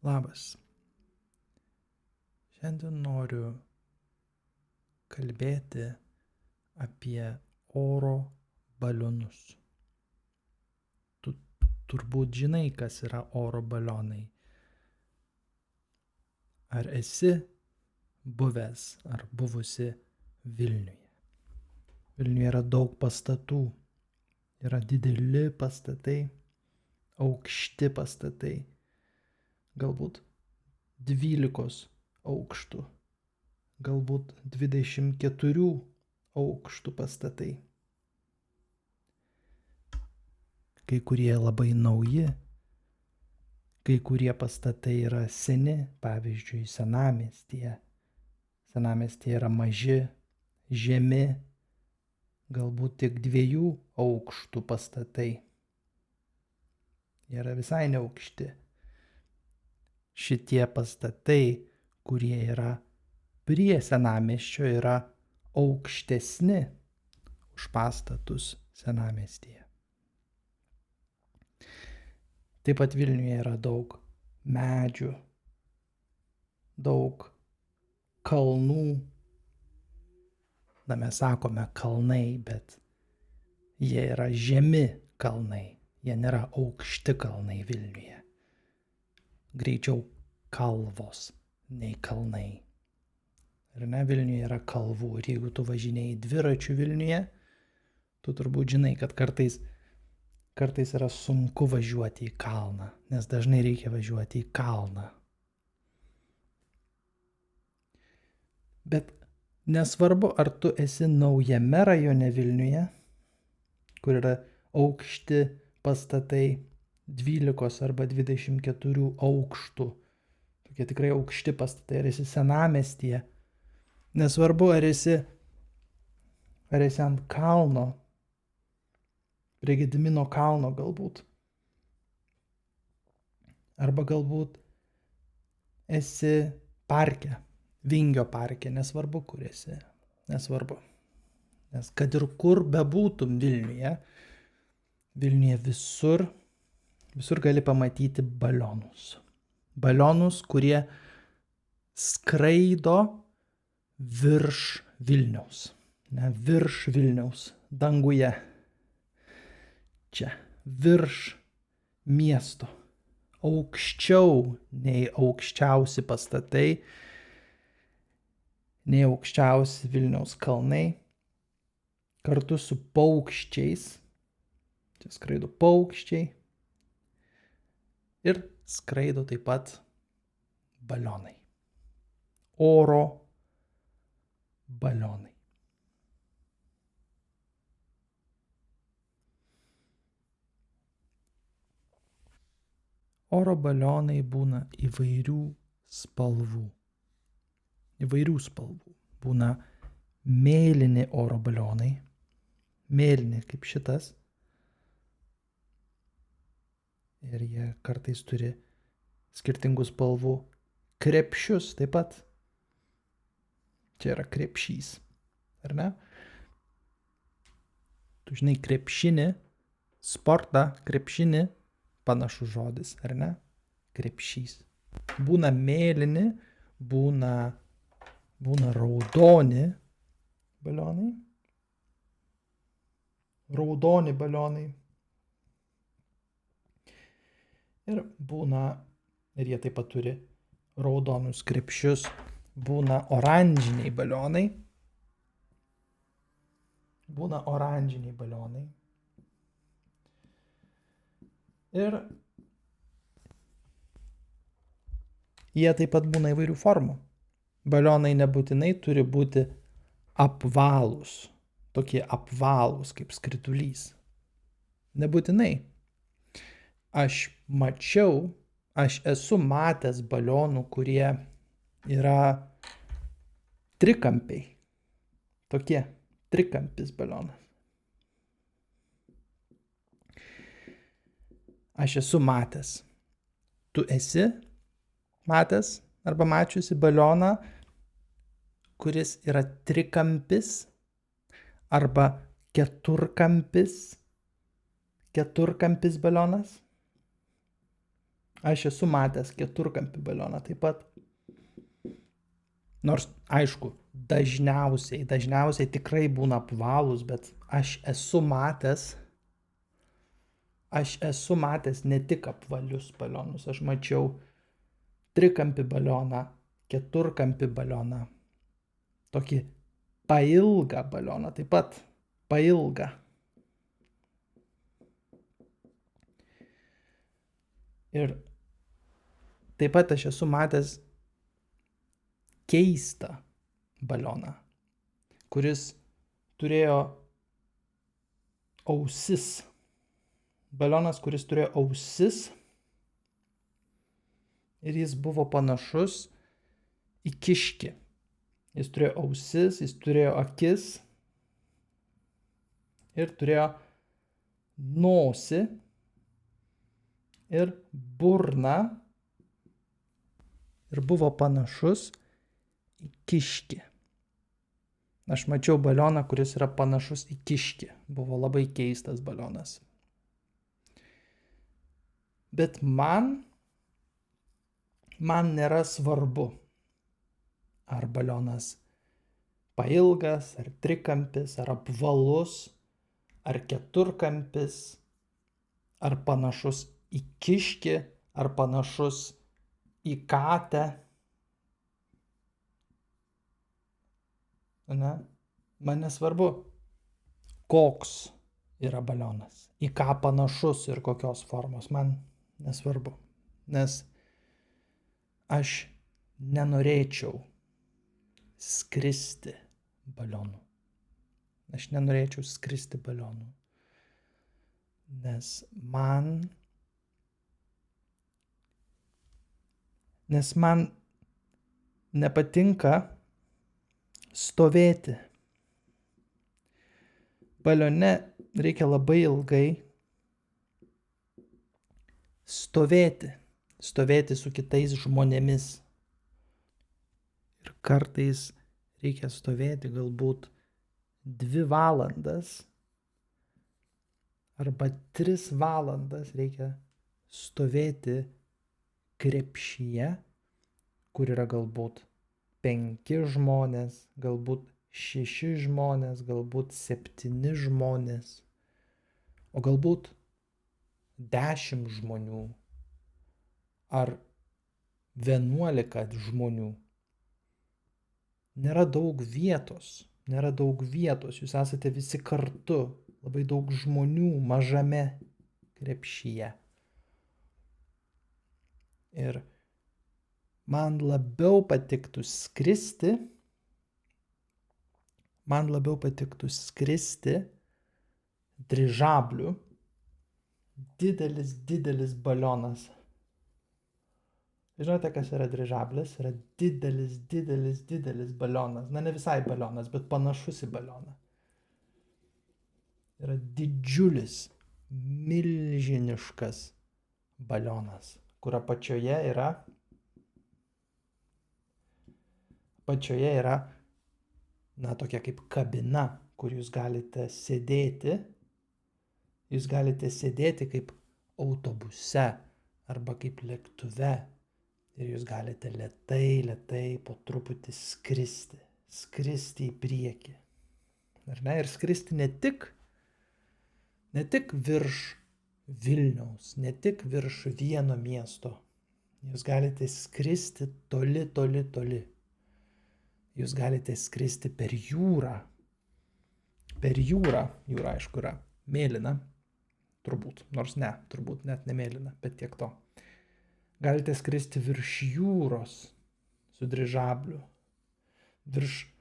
Labas. Šiandien noriu kalbėti apie oro balionus. Tu turbūt žinai, kas yra oro balionai. Ar esi buvęs ar buvusi Vilniuje? Vilniuje yra daug pastatų. Yra dideli pastatai, aukšti pastatai. Galbūt 12 aukštų, galbūt 24 aukštų pastatai. Kai kurie labai nauji, kai kurie pastatai yra seni, pavyzdžiui, Senamiestyje. Senamiestyje yra maži, žemi, galbūt tik 2 aukštų pastatai. Jie yra visai neaukšti. Šitie pastatai, kurie yra prie Senamiesčio, yra aukštesni už pastatus Senamiestyje. Taip pat Vilniuje yra daug medžių, daug kalnų. Mes sakome kalnai, bet jie yra žemi kalnai. Jie nėra aukšti kalnai Vilniuje. Greičiau kalvos nei kalnai. Ir ne, Vilniuje yra kalvų. Ir jeigu tu važinėjai dviračiu Vilniuje, tu turbūt žinai, kad kartais yra sunku važiuoti į kalną, nes dažnai reikia važiuoti į kalną. Bet nesvarbu, ar tu esi naujame rajone Vilniuje, kur yra aukšti pastatai 12 arba 24 aukštų. Tokie tikrai aukšti pastatai, ar esi Senamiestyje. Nesvarbu, ar esi ant kalno, prie Gedimino kalno galbūt. Arba galbūt esi parke, Vingio parke, nesvarbu, kur esi. Nesvarbu. Nes kad ir kur bebūtum Vilniuje visur gali pamatyti balionus. Balionus, kurie skraido virš Vilniaus. Virš Vilniaus, danguje. Čia, virš miesto. Aukščiau nei aukščiausi pastatai, nei aukščiausi Vilniaus kalnai. Kartu su paukščiais. Čia skraido paukščiai. Ir skraido taip pat balionai. Oro balionai. Oro balionai būna įvairių spalvų. Būna mėlyni oro balionai. Mėlyni kaip šitas. Ir jie kartais turi skirtingų spalvų krepšius taip pat. Čia yra krepšys, ar ne? Tu žinai krepšinį, sportą, krepšinį, panašus žodis, ar ne? Krepšys. Būna mėlyni, būna raudoni balionai. Raudoni balionai. Ir jie taip pat turi raudonus krepšius. Būna oranžiniai balionai. Ir jie taip pat būna įvairių formų. Balionai nebūtinai turi būti apvalūs. Tokie apvalūs kaip skritulys. Nebūtinai. Aš esu matęs balionų, kurie yra trikampiai. Tokie trikampis balionas. Aš esu matęs. Tu esi matęs arba mačiusi balioną, kuris yra trikampis arba keturkampis balionas? Aš esu matęs keturkampį balioną taip pat. Nors, aišku, dažniausiai tikrai būna apvalūs, bet aš esu matęs ne tik apvalius balionus. Aš mačiau trikampį balioną, keturkampį balioną, tokį pailgą balioną, taip pat pailgą. Ir taip pat aš esu matęs keistą balioną, kuris turėjo ausis. Balionas, kuris turėjo ausis ir jis buvo panašus į kiškį. Jis turėjo ausis, jis turėjo akis ir turėjo nosį ir burną ir buvo panašus į kiškį. Aš mačiau balioną, kuris yra panašus į kiškį. Buvo labai keistas balionas. Bet man nėra svarbu, ar balionas pailgas, ar trikampis, ar apvalus, ar keturkampis, ar panašus į kiškį, ar panašus į katę. Ne? Man nesvarbu, koks yra balionas, į ką panašus ir kokios formos, man nesvarbu, nes aš nenorėčiau skristi balionu. Aš nenorėčiau skristi balionu, nes man nepatinka stovėti. Balione reikia labai ilgai stovėti su kitais žmonėmis. Ir kartais reikia stovėti galbūt 2 valandas arba 3 valandas reikia stovėti krepšyje, kur yra galbūt 5 žmonės, galbūt 6 žmonės, galbūt 7 žmonės, o galbūt 10 žmonių ar 11 žmonių. Nėra daug vietos, jūs esate visi kartu, labai daug žmonių mažame krepšyje. Ir man labiau patiktų skristi dirižabliu, didelis balionas. Žinote, kas yra dirižablis? Yra didelis balionas. Na, ne visai balionas, bet panašus į balioną. Yra didžiulis, milžiniškas balionas, kur apačioje yra tokia kaip kabina, kur jūs galite sėdėti. Jūs galite sėdėti kaip autobuse arba kaip lėktuve. Ir jūs galite lėtai po truputį skristi į priekį. Ar ne? Ir skristi ne tik virš Vilniaus, ne tik virš vieno miesto. Jūs galite skristi toli. Jūs galite skristi per jūrą. Jūra, aišku, yra mėlyna. Turbūt net ne mėlyna, bet tiek to. Galite skristi virš jūros su dirižabliu, virš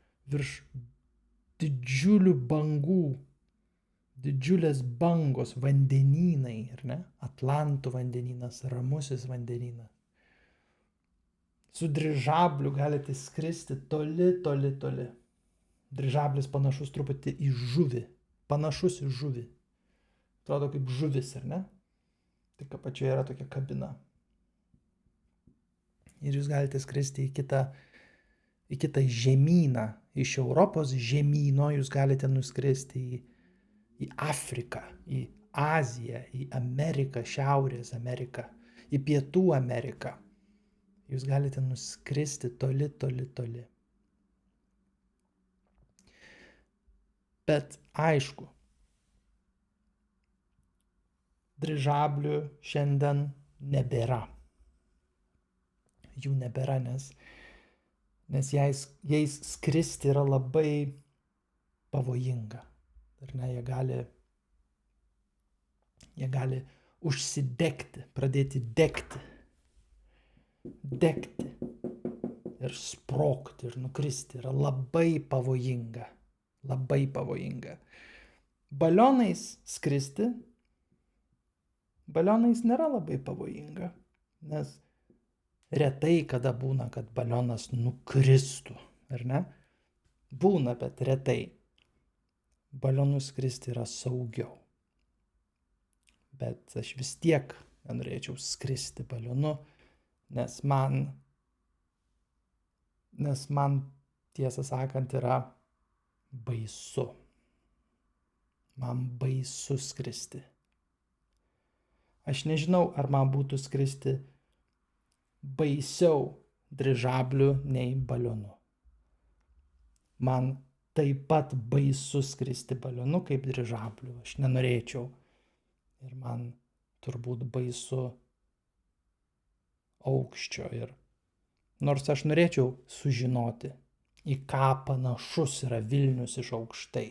didžiulių bangų, didžiulės bangos, vandenynai, ar ne? Atlanto vandenynas, Ramusis vandenynas. Su dirižabliu galite skristi toli. Dirižablis panašus truputį į žuvį. Atrodo kaip žuvis, ar ne? Tik apačioje yra tokia kabina. Ir jūs galite skristi į kitą žemyną. Iš Europos žemyno jūs galite nuskristi į Afriką, į Aziją, į Ameriką, Šiaurės Ameriką, į Pietų Ameriką. Jūs galite nuskristi toli, toli, toli. Bet aišku, dirižablių šiandien nebėra. Jų nebėra, nes jais skristi yra labai pavojinga. Ar ne, jie gali užsidegti, pradėti degti ir sprogti ir nukristi. Yra labai pavojinga. Labai pavojinga. Balionais skristi, balionais nėra labai pavojinga, nes retai kada būna, kad balionas nukristų, ar ne? Būna, bet retai. Balionu skristi yra saugiau. Bet aš vis tiek nenorėčiau skristi balionu, nes man tiesą sakant yra baisu. Man baisu skristi. Aš nežinau, ar man būtų skristi baisiau dirižabliu nei balionu. Man taip pat baisu skristi balionu kaip dirižabliu. Aš nenorėčiau. Ir man turbūt baisu aukščio. Ir nors aš norėčiau sužinoti, į ką panašus yra Vilnius iš aukštai.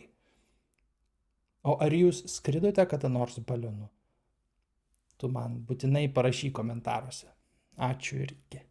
O ar jūs skridote kada nors balionu? Tu man būtinai parašyk komentaruose. Ačiū ir iki.